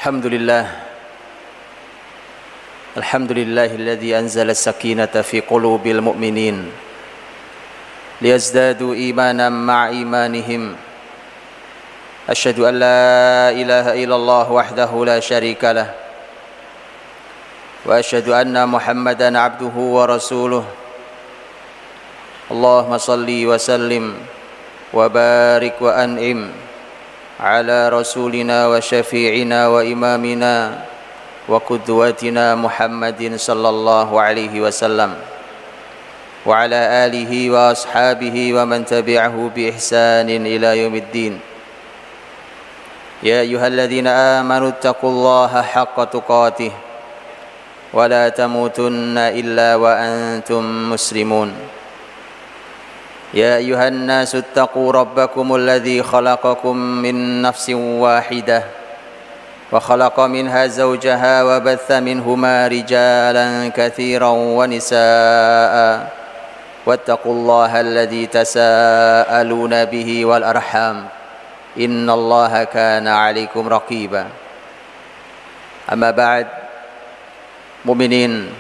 الحمد لله الذي أنزل السكينة في قلوب المؤمنين ليزدادوا إيمانا مع إيمانهم أشهد أن لا إله إلا الله وحده لا شريك له وأشهد أن محمدا عبده ورسوله اللهم صل وسلم وبارك وأنعم على رسولنا وشفيعنا وإمامنا وقدوتنا محمد صلى الله عليه وسلم وعلى آله وأصحابه ومن تبعه بإحسان إلى يوم الدين يا أيها الذين آمنوا اتقوا الله حق تقاته ولا تموتن إلا وأنتم مسلمون يا أيها الناس اتقوا ربكم الذي خلقكم من نفس واحدة وخلق منها زوجها وبث منهما رجالا كثيرا ونساء واتقوا الله الذي تساءلون به والأرحام إن الله كان عليكم رقيبا أما بعد mukminin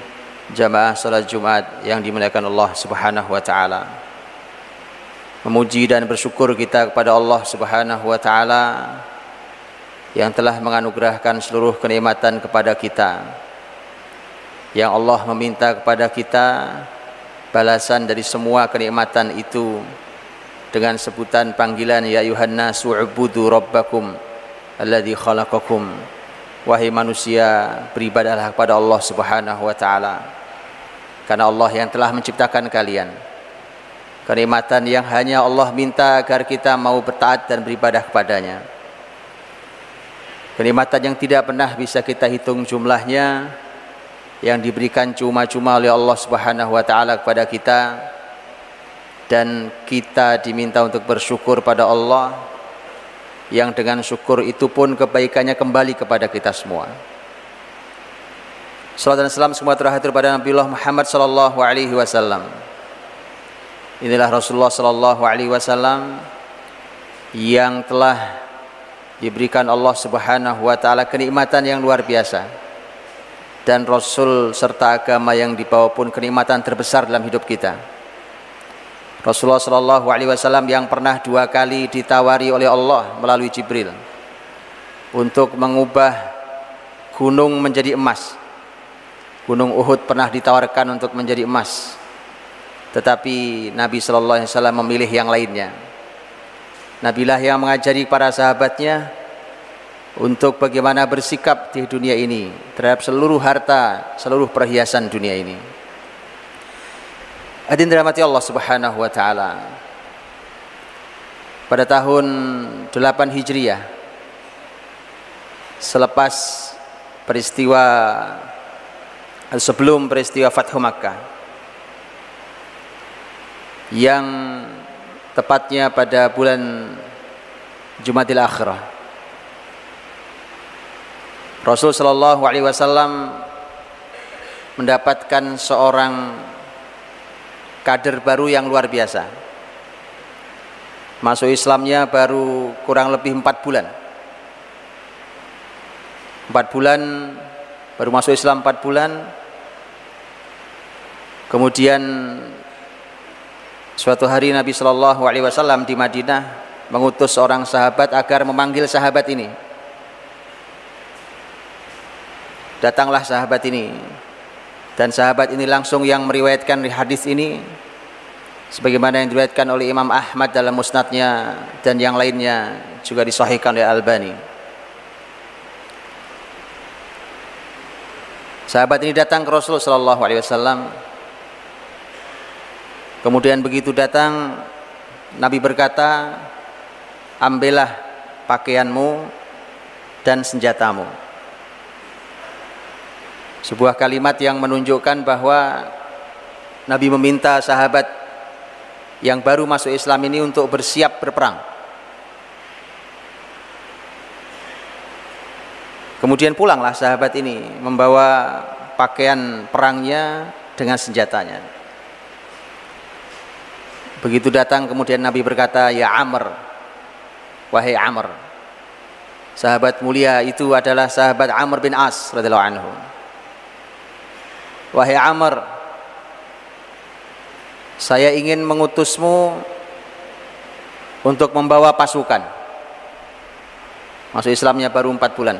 jamaah salat Jumat yang dimuliakan Allah Subhanahu wa taala. Memuji dan bersyukur kita kepada Allah Subhanahu wa taala yang telah menganugerahkan seluruh kenikmatan kepada kita. Yang Allah meminta kepada kita balasan dari semua kenikmatan itu dengan sebutan panggilan ya ayuhan nasu ubudu rabbakum alladzi khalaqakum. Wahai manusia, beribadahlah kepada Allah Subhanahu wa taala. Karena Allah yang telah menciptakan kalian. Kenikmatan yang hanya Allah minta agar kita mau bertaat dan beribadah kepadanya. Kenikmatan yang tidak pernah bisa kita hitung jumlahnya, yang diberikan cuma-cuma oleh Allah Subhanahu wa taala kepada kita, dan kita diminta untuk bersyukur pada Allah, yang dengan syukur itu pun kebaikannya kembali kepada kita semua. Salat dan salam semua terakhir pada Nabiullah Muhammad sallallahu alaihi wasallam. Inilah Rasulullah sallallahu alaihi wasallam yang telah diberikan Allah Subhanahu wa taala kenikmatan yang luar biasa. Dan Rasul serta agama yang dibawa pun kenikmatan terbesar dalam hidup kita. Rasulullah sallallahu alaihi wasallam yang pernah 2 kali ditawari oleh Allah melalui Jibril untuk mengubah gunung menjadi emas. Gunung Uhud pernah ditawarkan untuk menjadi emas, tetapi Nabi sallallahu alaihi wasallam memilih yang lainnya. Nabilah yang mengajari para sahabatnya untuk bagaimana bersikap di dunia ini terhadap seluruh harta, seluruh perhiasan dunia ini. Hadirin dirahmati Allah Subhanahu wa taala. Pada tahun 8 Hijriah, selepas peristiwa sebelum peristiwa Fathu Makkah, yang tepatnya pada bulan Jumadil Akhirah, Rasul sallallahu alaihi wasallam mendapatkan seorang kader baru yang luar biasa. Masuk Islamnya baru kurang lebih 4 bulan. 4 bulan baru masuk Islam, 4 bulan. Kemudian suatu hari Nabi sallallahu alaihi wasallam di Madinah mengutus seorang sahabat agar memanggil sahabat ini. Datanglah sahabat ini. Dan sahabat ini langsung yang meriwayatkan hadis ini, sebagaimana yang diriwayatkan oleh Imam Ahmad dalam musnadnya, dan yang lainnya juga disahihkan oleh Albani. Sahabat ini datang ke Rasulullah sallallahu alaihi wasallam. Kemudian begitu datang, Nabi berkata, ambillah pakaianmu dan senjatamu. Sebuah kalimat yang menunjukkan bahwa Nabi meminta sahabat yang baru masuk Islam ini untuk bersiap berperang. Kemudian pulanglah sahabat ini membawa pakaian perangnya dengan senjatanya. Begitu datang kemudian Nabi berkata, ya Amr, wahai Amr, Sahabat mulia itu adalah sahabat Amr bin As radhiyallahu anhu. Wahai Amr, saya ingin mengutusmu untuk membawa pasukan. Masuk Islamnya baru 4 bulan.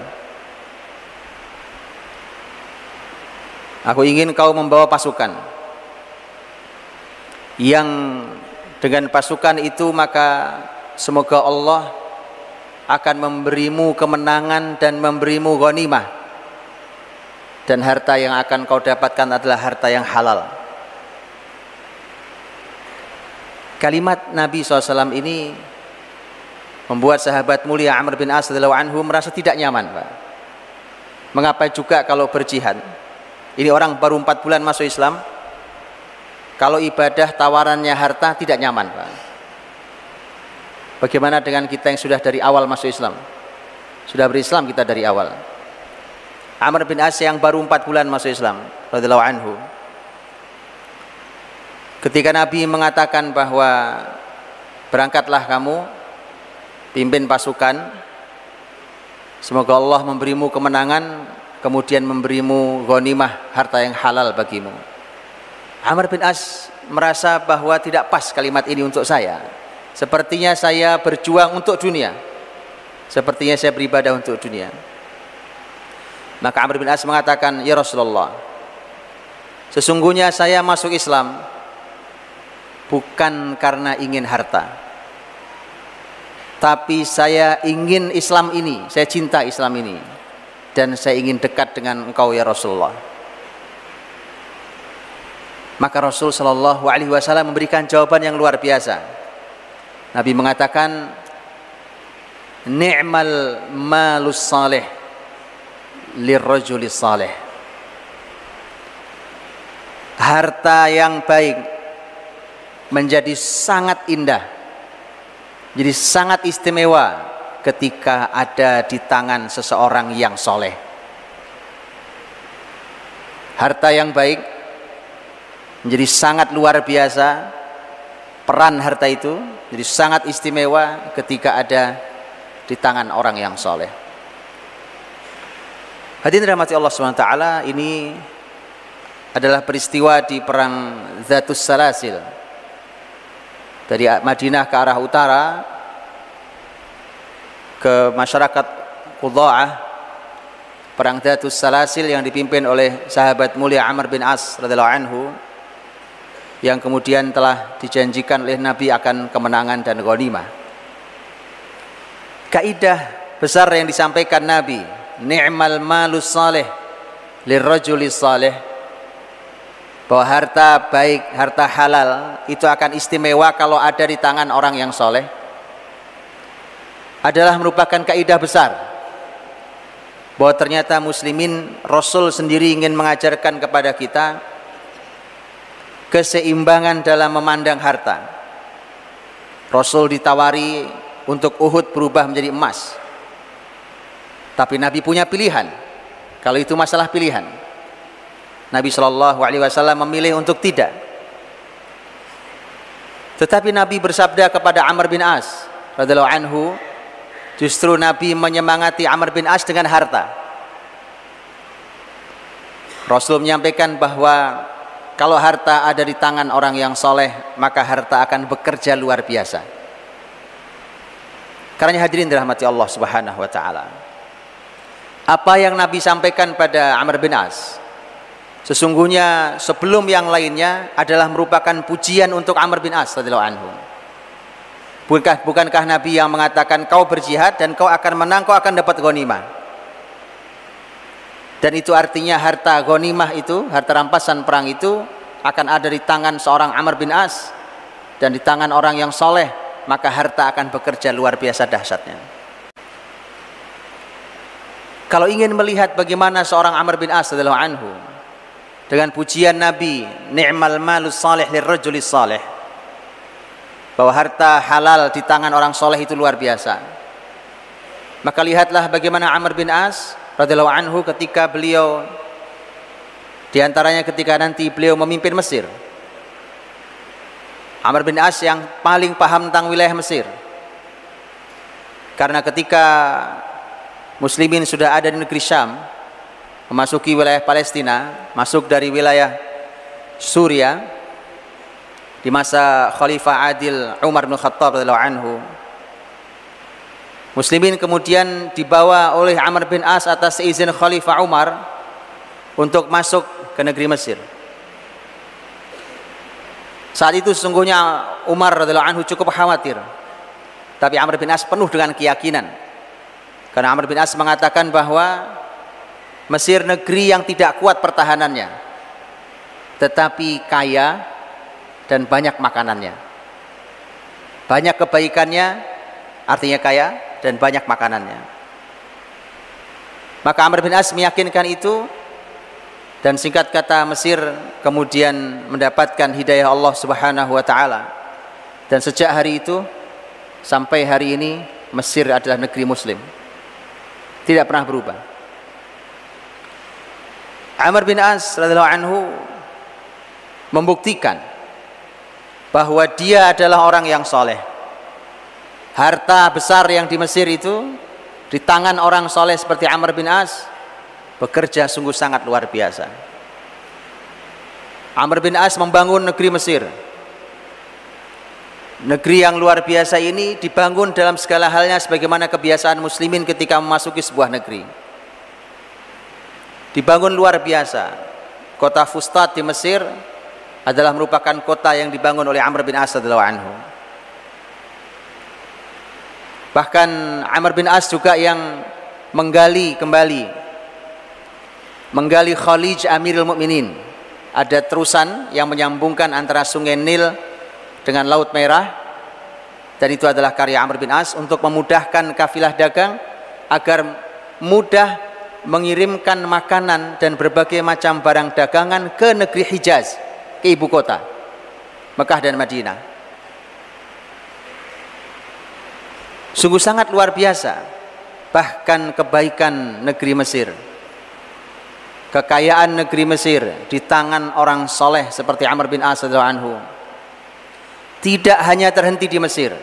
Aku ingin kau membawa pasukan yang dengan pasukan itu maka semoga Allah akan memberimu kemenangan dan memberimu ghanimah, dan harta yang akan kau dapatkan adalah harta yang halal. Kalimat Nabi SAW ini membuat sahabat mulia Amr bin As radhiyallahu anhu merasa tidak nyaman, Pak. Mengapa juga kalau berjihad? Ini orang baru 4 bulan masuk Islam. Kalau ibadah tawarannya harta tidak nyaman, Pak. Bagaimana dengan kita yang sudah dari awal masuk Islam? Sudah berislam kita dari awal. Amr bin As yang baru 4 bulan masuk Islam radhiyallahu anhu, ketika Nabi mengatakan bahwa berangkatlah kamu, pimpin pasukan, semoga Allah memberimu kemenangan, kemudian memberimu ghanimah, harta yang halal bagimu. Amr bin As merasa bahwa tidak pas kalimat ini untuk saya. Sepertinya saya berjuang untuk dunia, sepertinya saya beribadah untuk dunia. Maka Amr bin As mengatakan, ya Rasulullah, sesungguhnya saya masuk Islam bukan karena ingin harta, tapi saya ingin Islam ini, saya cinta Islam ini, dan saya ingin dekat dengan engkau ya Rasulullah. Maka Rasul sallallahu alaihi wasallam memberikan jawaban yang luar biasa. Nabi mengatakan, ni'mal malus salih lirrajulis salih. Harta yang baik menjadi sangat indah, jadi sangat istimewa ketika ada di tangan seseorang yang soleh. Harta yang baik menjadi sangat luar biasa, peran harta itu jadi sangat istimewa ketika ada di tangan orang yang soleh. Hadirin dirahmati Allah SWT, ini adalah peristiwa di perang Zatus Salasil. Dari Madinah ke arah utara ke masyarakat Qudha'ah, perang Zatus Salasil yang dipimpin oleh sahabat mulia Amr bin As radhiyallahu anhu, yang kemudian telah dijanjikan oleh Nabi akan kemenangan dan ghanimah. Kaidah besar yang disampaikan Nabi, ni'mal malus salih lirrajulis salih, bahwa harta baik, harta halal itu akan istimewa kalau ada di tangan orang yang soleh, adalah merupakan kaidah besar bahwa ternyata muslimin, Rasul sendiri ingin mengajarkan kepada kita keseimbangan dalam memandang harta. Rasul ditawari untuk Uhud berubah menjadi emas, tapi Nabi punya pilihan. Kalau itu masalah pilihan, Nabi Shallallahu Alaihi Wasallam memilih untuk tidak. Tetapi Nabi bersabda kepada Amr bin As radhiyallahu anhu, justru Nabi menyemangati Amr bin As dengan harta. Rasul menyampaikan bahwa kalau harta ada di tangan orang yang soleh, maka harta akan bekerja luar biasa. Karena hadirin dirahmati Allah Subhanahu wa taala, apa yang Nabi sampaikan pada Amr bin As sesungguhnya sebelum yang lainnya adalah merupakan pujian untuk Amr bin As radhiyallahu anhu. Bukankah Nabi yang mengatakan kau berjihad dan kau akan menang, kau akan dapat ghanimah? Dan itu artinya harta ghanimah itu, harta rampasan perang itu akan ada di tangan seorang Amr bin As dan di tangan orang yang soleh, maka harta akan bekerja luar biasa dahsyatnya. Kalau ingin melihat bagaimana seorang Amr bin As radhiyallahu anhu dengan pujian Nabi, ni'mal malus salih lirrajulis salih, bahwa harta halal di tangan orang soleh itu luar biasa, maka lihatlah bagaimana Amr bin As radhiyallahu anhu ketika beliau, diantaranya ketika nanti beliau memimpin Mesir. Amr bin As yang paling paham tentang wilayah Mesir, karena ketika muslimin sudah ada di negeri Syam, memasuki wilayah Palestina, masuk dari wilayah Suriah di masa Khalifah Adil Umar bin Khattab radhiyallahu anhu. Muslimin kemudian dibawa oleh Amr bin As atas izin Khalifah Umar untuk masuk ke negeri Mesir. Saat itu sesungguhnya Umar radhiyallahu anhu cukup khawatir, tapi Amr bin As penuh dengan keyakinan, karena Amr bin As mengatakan bahwa Mesir negeri yang tidak kuat pertahanannya, tetapi kaya dan banyak makanannya. Banyak kebaikannya, artinya kaya, dan banyak makanannya. Maka Amr bin As meyakinkan itu, dan singkat kata Mesir kemudian mendapatkan hidayah Allah Subhanahu wa taala. Dan sejak hari itu sampai hari ini Mesir adalah negeri muslim. Tidak pernah berubah. Amr bin As radhiyallahu anhu membuktikan bahwa dia adalah orang yang soleh. Harta besar yang di Mesir itu di tangan orang soleh seperti Amr bin As bekerja sungguh sangat luar biasa. Amr bin As membangun negeri Mesir. Negeri yang luar biasa ini dibangun dalam segala halnya sebagaimana kebiasaan muslimin ketika memasuki sebuah negeri. Dibangun luar biasa. Kota Fustat di Mesir adalah merupakan kota yang dibangun oleh Amr bin As radhiyallahu anhu. Bahkan Amr bin As juga yang menggali Khalij Amirul Mukminin. Ada terusan yang menyambungkan antara Sungai Nil dengan Laut Merah, dan itu adalah karya Amr bin As untuk memudahkan kafilah dagang agar mudah mengirimkan makanan dan berbagai macam barang dagangan ke negeri Hijaz, ke ibu kota Mekah dan Madinah. Sungguh sangat luar biasa. Bahkan kebaikan negeri Mesir, kekayaan negeri Mesir di tangan orang soleh seperti Amr bin As radhiyallahu anhu tidak hanya terhenti di Mesir.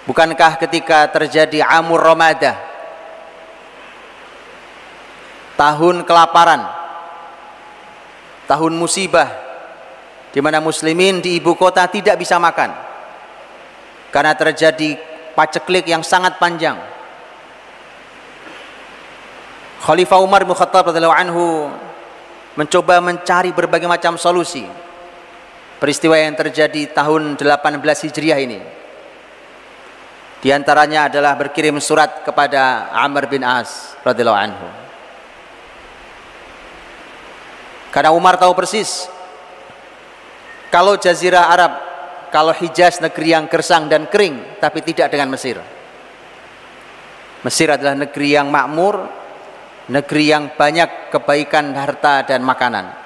Bukankah ketika terjadi Amur Ramadah, tahun kelaparan, tahun musibah, di mana muslimin di ibu kota tidak bisa makan karena terjadi paceklik yang sangat panjang. Khalifah Umar bin Khattab radhiyallahu anhu mencoba mencari berbagai macam solusi. Peristiwa yang terjadi tahun 18 Hijriah ini, di antaranya adalah berkirim surat kepada Amr bin As radhiyallahu anhu. Karena Umar tahu persis kalau Jazirah Arab, kalau Hijaz negeri yang gersang dan kering, tapi tidak dengan Mesir. Mesir adalah negeri yang makmur, negeri yang banyak kebaikan harta dan makanan.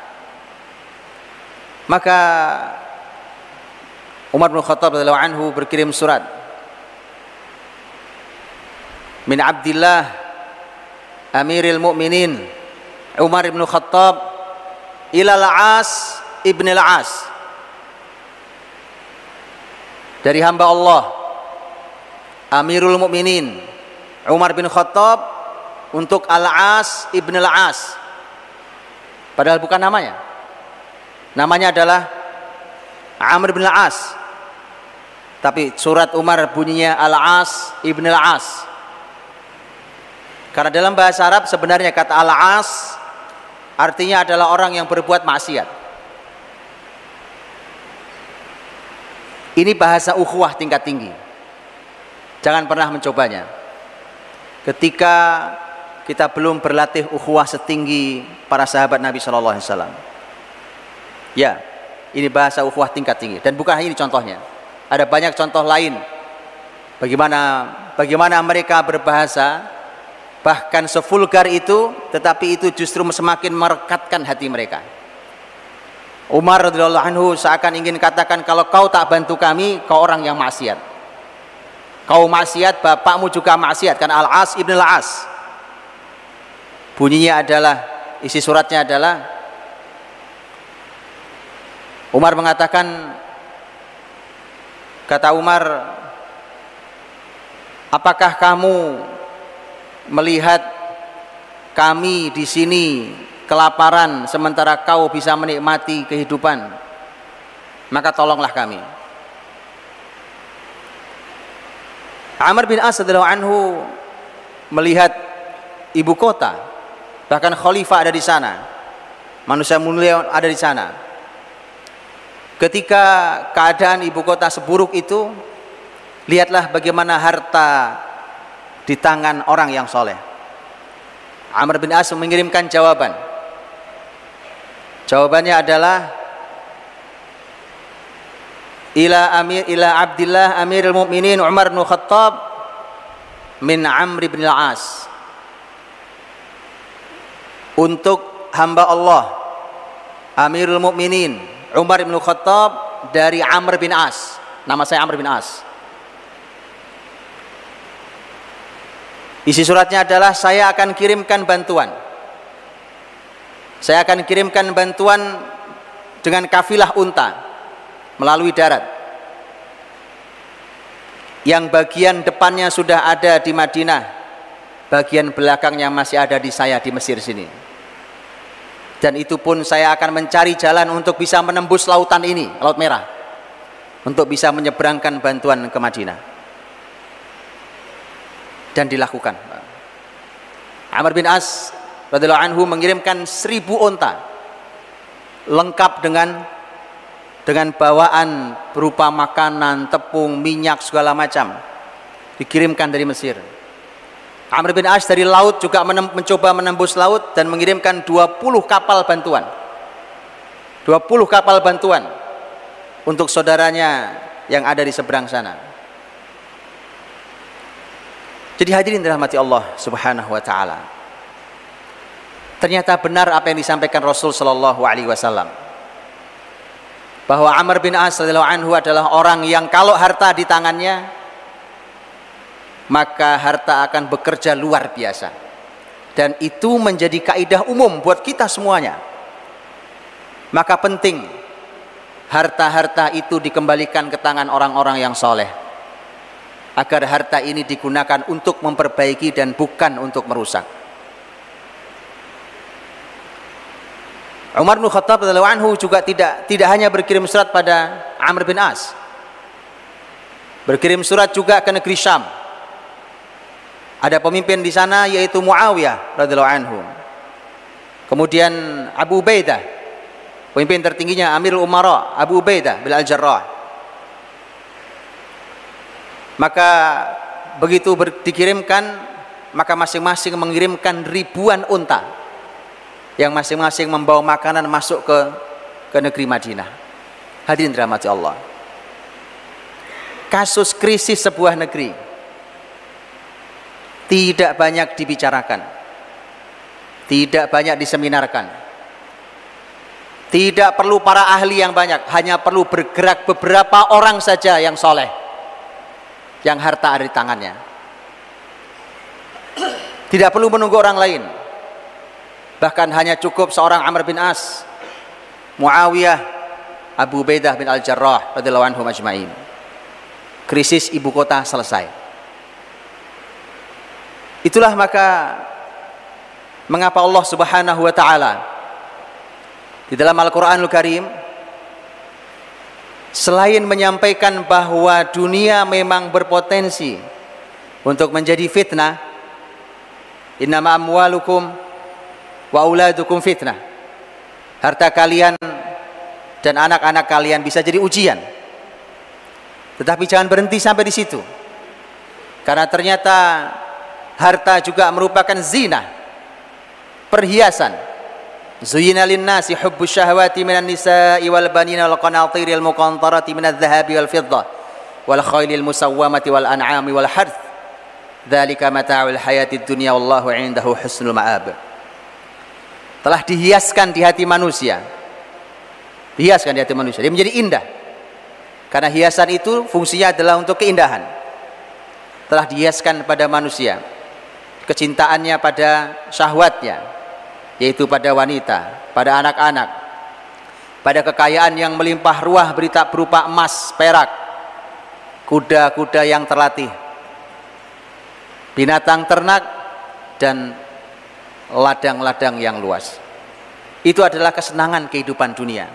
Maka Umar bin Khattab radhiyallahu anhu berkirim surat min Abdillah Amiril Mukminin Umar bin Khattab ila Al-As ibn Al-As, dari hamba Allah Amirul Mukminin Umar bin Khattab untuk Al-As ibn Al-As, padahal bukan namanya. Namanya adalah Amr bin Al-As, tapi surat Umar bunyinya Al-As ibn Al-As. Karena dalam bahasa Arab sebenarnya kata Al-As artinya adalah orang yang berbuat maksiat. Ini bahasa ukhuwah tingkat tinggi. Jangan pernah mencobanya ketika kita belum berlatih ukhuwah setinggi para sahabat Nabi sallallahu alaihi wasallam. Ya, ini bahasa ukhuwah tingkat tinggi, dan bukan hanya ini contohnya. Ada banyak contoh lain bagaimana mereka berbahasa bahkan sevulgar itu, tetapi itu justru semakin merekatkan hati mereka. Umar radhiyallahu anhu seakan ingin katakan, kalau kau tak bantu kami, kau orang yang maksiat. Kau maksiat, bapakmu juga maksiat. Kan Al-As ibn Al-As. Bunyinya adalah, isi suratnya adalah, Umar mengatakan, kata Umar, apakah kamu melihat kami di sini kelaparan sementara kau bisa menikmati kehidupan, maka tolonglah kami. Amr bin As radhiyallahu anhu melihat ibu kota, bahkan khalifah ada di sana, manusia mulia ada di sana. Ketika keadaan ibu kota seburuk itu, lihatlah bagaimana harta di tangan orang yang soleh. Amr bin As mengirimkan jawaban. Jawabannya adalah ila Abdillah Amirul Mukminin Umar bin Khattab min Amr bin Al-As. Untuk hamba Allah Amirul Mukminin Umar bin Khattab dari Amr bin As. Nama saya Amr bin As. Isi suratnya adalah saya akan kirimkan bantuan. Saya akan kirimkan bantuan dengan kafilah unta melalui darat. Yang bagian depannya sudah ada di Madinah, bagian belakangnya masih ada di saya di Mesir sini. Dan itu pun saya akan mencari jalan untuk bisa menembus lautan ini, Laut Merah, untuk bisa menyeberangkan bantuan ke Madinah. Dan dilakukan. Amr bin As radhiyallahu anhu mengirimkan 1000 unta lengkap dengan bawaan berupa makanan, tepung, minyak, segala macam, dikirimkan dari Mesir. Amr bin As dari laut juga mencoba menembus laut dan mengirimkan 20 kapal bantuan. 20 kapal bantuan untuk saudaranya yang ada di seberang sana. Jadi hadirin dirahmati Allah Subhanahu wa taala. Ternyata benar apa yang disampaikan Rasul sallallahu alaihi wasallam, bahwa Amr bin As radhiyallahu anhu adalah orang yang kalau harta di tangannya, maka harta akan bekerja luar biasa. Dan itu menjadi kaidah umum buat kita semuanya. Maka penting harta-harta itu dikembalikan ke tangan orang-orang yang soleh, agar harta ini digunakan untuk memperbaiki dan bukan untuk merusak. Umar bin Khattab radhiyallahu anhu juga tidak hanya berkirim surat pada Amr bin As, berkirim surat juga ke negeri Syam. Ada pemimpin di sana yaitu Muawiyah radhiyallahu anhu. Kemudian Abu Ubaidah, pemimpin tertingginya Amirul Umara Abu Ubaidah bin Al-Jarrah. Maka begitu dikirimkan, maka masing-masing mengirimkan ribuan unta yang masing-masing membawa makanan masuk ke negeri Madinah. Hadirin dirahmati Allah, kasus krisis sebuah negeri tidak banyak dibicarakan, tidak banyak diseminarkan, tidak perlu para ahli yang banyak, hanya perlu bergerak beberapa orang saja yang soleh, yang harta ada di tangannya. Tidak perlu menunggu orang lain. Bahkan hanya cukup seorang Amr bin As, Muawiyah, Abu Ubaidah bin Al-Jarrah radhiyallahu anhum ajma'in. Krisis ibu kota selesai. Itulah maka mengapa Allah Subhanahu wa taala di dalam Al-Qur'anul Karim selain menyampaikan bahwa dunia memang berpotensi untuk menjadi fitnah, innama amwalukum wa auladukum fitnah, harta kalian dan anak-anak kalian bisa jadi ujian. Tetapi jangan berhenti sampai di situ, karena ternyata harta juga merupakan zina, perhiasan. Zuyyina lin-nasi hubbus syahawati minan nisa'i wal banina wal qanatiril muqantarati minadh dhahabi wal fiddah wal khailil musawwamati wal an'ami wal harth, dzalika mata'ul hayatid dunya wallahu 'indahu husnul ma'ab. Telah dihiaskan di hati manusia, dihiaskan di hati manusia, dia menjadi indah, karena hiasan itu fungsinya adalah untuk keindahan. Telah dihiaskan pada manusia kecintaannya pada syahwatnya, yaitu pada wanita, pada anak-anak, pada kekayaan yang melimpah ruah berupa emas, perak, kuda-kuda yang terlatih, binatang ternak, dan ladang-ladang yang luas. Itu adalah kesenangan kehidupan dunia.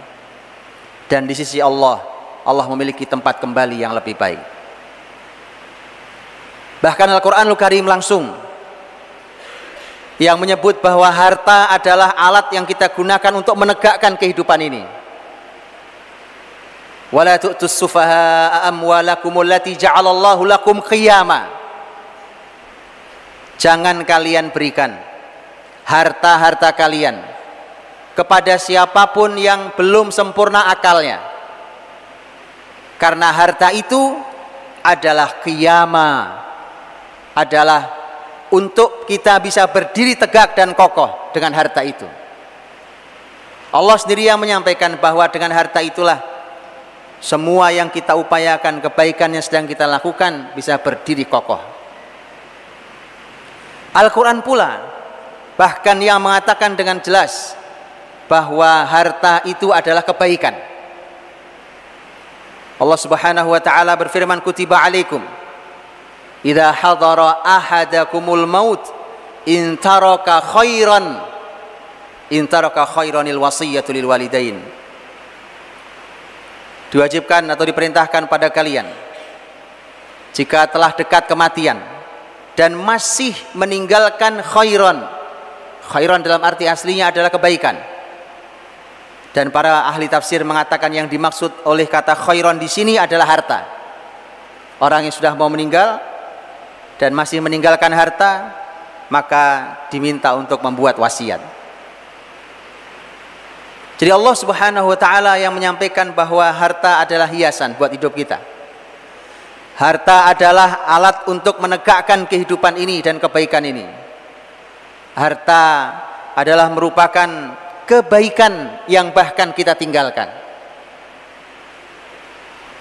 Dan di sisi Allah, Allah memiliki tempat kembali yang lebih baik. Bahkan Al-Quranul Karim langsung yang menyebut bahwa harta adalah alat yang kita gunakan untuk menegakkan kehidupan ini. Wala tu'tus sufaha'a amwalakumul lati ja'alallahu lakum qiyama. Jangan kalian berikan harta-harta kalian kepada siapapun yang belum sempurna akalnya, karena harta itu adalah qiyama, adalah untuk kita bisa berdiri tegak dan kokoh dengan harta itu. Allah sendiri yang menyampaikan bahwa dengan harta itulah semua yang kita upayakan, kebaikan yang sedang kita lakukan bisa berdiri kokoh. Al-Quran pula bahkan yang mengatakan dengan jelas bahwa harta itu adalah kebaikan. Allah Subhanahu wa taala berfirman, kutiba alaikum idza hadara ahadakumul maut in taraka khairanil wasiyatu lil walidain. Diwajibkan atau diperintahkan pada kalian jika telah dekat kematian dan masih meninggalkan khairan. Khairan dalam arti aslinya adalah kebaikan. Dan para ahli tafsir mengatakan yang dimaksud oleh kata khairan di sini adalah harta. Orang yang sudah mau meninggal dan masih meninggalkan harta, maka diminta untuk membuat wasiat. Jadi Allah Subhanahu wa taala yang menyampaikan bahwa harta adalah hiasan buat hidup kita. Harta adalah alat untuk menegakkan kehidupan ini dan kebaikan ini. Harta adalah merupakan kebaikan yang bahkan kita tinggalkan.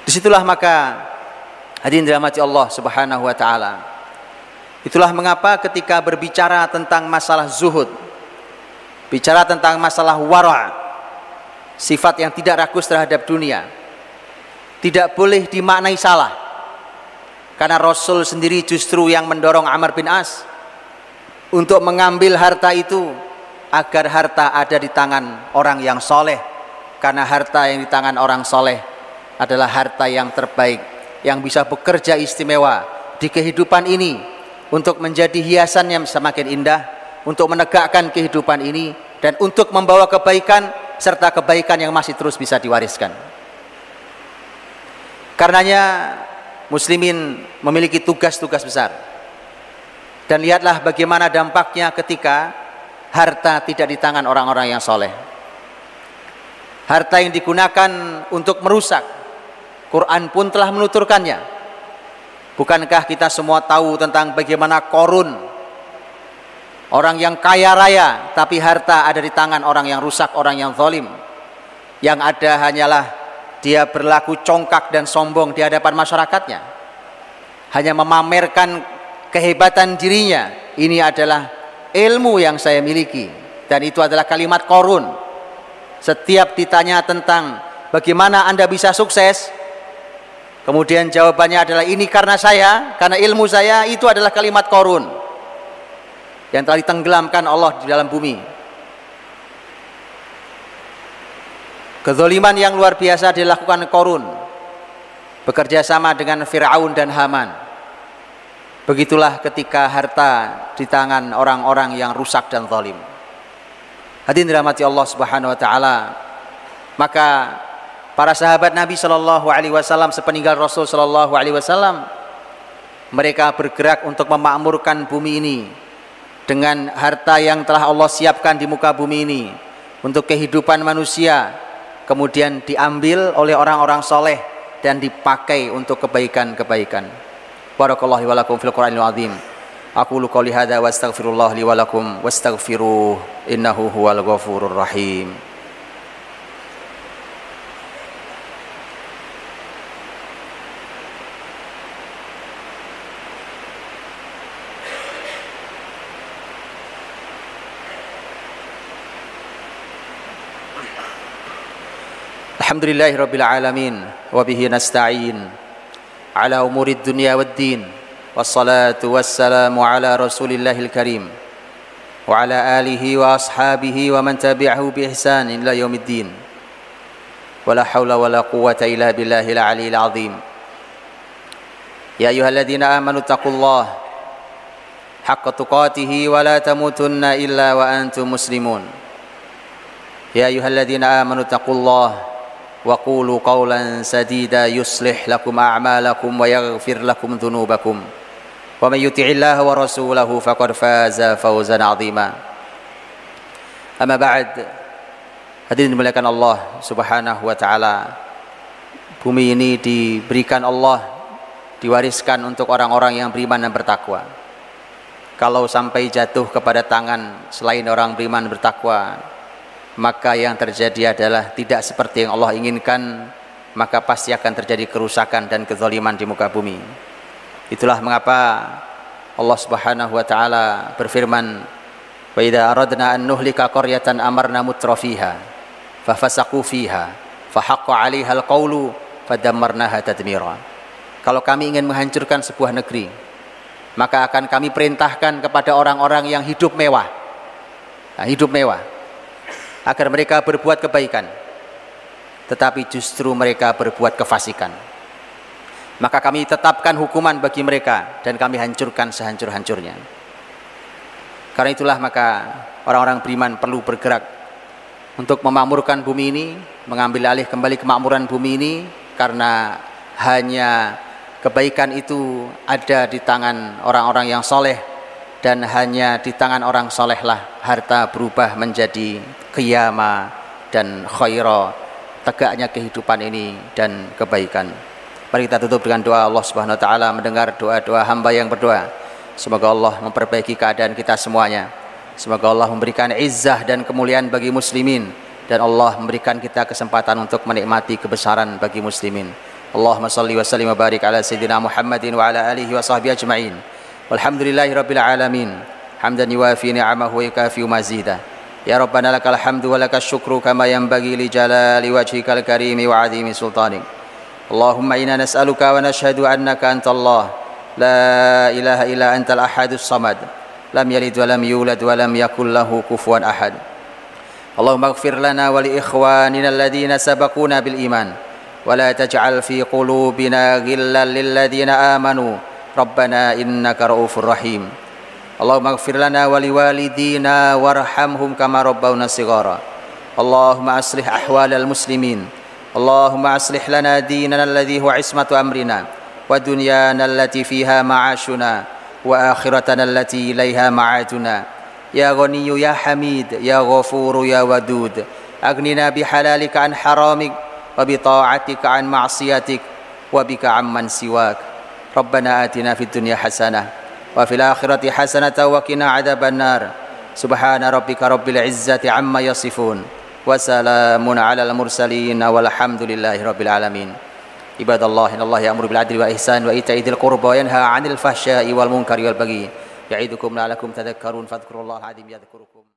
Disitulah maka hadirin dirahmati Allah Subhanahu wa taala. Itulah mengapa ketika berbicara tentang masalah zuhud, bicara tentang masalah wara', sifat yang tidak rakus terhadap dunia, tidak boleh dimaknai salah. Karena Rasul sendiri justru yang mendorong Amr bin As untuk mengambil harta itu agar harta ada di tangan orang yang soleh. Karena harta yang di tangan orang soleh adalah harta yang terbaik, yang bisa bekerja istimewa di kehidupan ini untuk menjadi hiasan yang semakin indah, untuk menegakkan kehidupan ini, dan untuk membawa kebaikan serta kebaikan yang masih terus bisa diwariskan. Karenanya muslimin memiliki tugas-tugas besar. Dan lihatlah bagaimana dampaknya ketika harta tidak di tangan orang-orang yang soleh. Harta yang digunakan untuk merusak, Quran pun telah menuturkannya. Bukankah kita semua tahu tentang bagaimana Qarun, orang yang kaya raya tapi harta ada di tangan orang yang rusak, orang yang zalim. Yang ada hanyalah dia berlaku congkak dan sombong di hadapan masyarakatnya, hanya memamerkan kehebatan dirinya. Ini adalah ilmu yang saya miliki, dan itu adalah kalimat Qarun. Setiap ditanya tentang bagaimana Anda bisa sukses, kemudian jawabannya adalah ini karena saya, karena ilmu saya. Itu adalah kalimat Qarun yang telah ditenggelamkan Allah di dalam bumi. Kezaliman yang luar biasa dilakukan Qarun bekerja sama dengan Fir'aun dan Haman. Begitulah ketika harta di tangan orang-orang yang rusak dan zalim. Hadirin dirahmati Allah Subhanahu wa taala, maka para sahabat Nabi sallallahu alaihi wasallam sepeninggal Rasul sallallahu alaihi wasallam, mereka bergerak untuk memakmurkan bumi ini dengan harta yang telah Allah siapkan di muka bumi ini untuk kehidupan manusia, kemudian diambil oleh orang-orang soleh dan dipakai untuk kebaikan-kebaikan. Barakallahu wa lakum fil Qur'anil azim. Aqulu qouli hadza wa astaghfirullah li wa lakum wastaghfiruh innahu huwal ghafurur rahim. Alhamdulillahi rabbil alamin wa bihi nasta'in ala umurid dunya waddin wassalatu wassalamu ala rasulillahil karim وعلى آله وأصحابه ومن تبعه بإحسان إلى يوم الدين ولا حول ولا قوة إلا بالله العلي العظيم يا أيها الذين آمنوا اتقوا الله حق تقاته ولا تموتن إلا وأنتم مسلمون يا أيها الذين آمنوا اتقوا الله وقولوا قولا سديدا يصلح لكم أعمالكم ويغفر لكم ذنوبكم ومن يطع الله ورسوله فقد فاز فوزا عظيما أما بعد. Hadirin dimuliakan Allah Subhanahu wa taala. Bumi ini diberikan Allah, diwariskan untuk orang-orang yang beriman dan bertakwa. Kalau sampai jatuh kepada tangan selain orang beriman dan bertakwa, maka yang terjadi adalah tidak seperti yang Allah inginkan, maka pasti akan terjadi kerusakan dan kezaliman di muka bumi. Itulah mengapa Allah Subhanahu wa taala berfirman, "Wa idza aradna an nuhlika qaryatan amarna mutrafiha fafasaqu fiha fahaqqa 'alaiha al-qawlu fadammarnaha tadmira." Kalau kami ingin menghancurkan sebuah negeri, maka akan kami perintahkan kepada orang-orang yang hidup mewah. Hidup mewah, agar mereka berbuat kebaikan, tetapi justru mereka berbuat kefasikan. Maka kami tetapkan hukuman bagi mereka dan kami hancurkan sehancur-hancurnya. Karena itulah maka orang-orang beriman perlu bergerak untuk memakmurkan bumi ini, mengambil alih kembali kemakmuran bumi ini, karena hanya kebaikan itu ada di tangan orang-orang yang soleh, dan hanya di tangan orang solehlah harta berubah menjadi qiyamah dan khaira, tegaknya kehidupan ini dan kebaikan. Mari kita tutup dengan doa. Allah Subhanahu wa taala mendengar doa-doa hamba yang berdoa. Semoga Allah memperbaiki keadaan kita semuanya. Semoga Allah memberikan izzah dan kemuliaan bagi muslimin, dan Allah memberikan kita kesempatan untuk menikmati kebesaran bagi muslimin. Allahumma salli wa sallim wa barik ala sayyidina Muhammadin wa ala alihi wa sahbihi ajma'in. Walhamdulillahi rabbil alamin. Hamdan yuwafi ni'amahu wa yukafi mazidah. Ya Rabbana lakal hamdu wa lakas syukru kama yanbaghi li jalali wajhikal karimi wa 'azimi sultanik. Allahumma inna nas'aluka wa nashhadu annaka antallah la ilaha illa antal ahadus samad lam yalid wa lam yulad wa lam yakul lahu kufuwan ahad. Allahumma ighfir lana wa li ikhwanina alladhina sabaquna bil iman wa la taj'al fi qulubina ghillan lil ladzina amanu rabbana innaka ra'ufur rahim. Allahumma ighfir lana wa li walidina warhamhum kama rabbawna shighara. Allahumma aslih ahwalal muslimin. Allahumma aslih lana dinana alladhi huwa ismatu amrina wa dunyana allati fiha ma'ashuna wa akhiratana allati ilaiha ma'aduna. Ya Ghaniyyu ya Hamid ya Ghafuru ya Wadud, aghnina bihalalika an haramik wa bi ta'atika an ma'siyatik wa bika amman siwak. Rabbana atina fid dunya hasanah wa fil akhirati hasanatan wa qina adzaban nar. Subhana rabbika rabbil izzati amma yasifun wa salamun alal mursalin walhamdulillahi rabbil alamin. Ibadallah, innallaha ya'muru bil adli wal ihsan wa ita'i dzil qurba wa yanha 'anil fahsya'i wal munkari wal baghi ya'idukum la'allakum tadhakkarun fadhkurullaha 'azim yadhkurukum.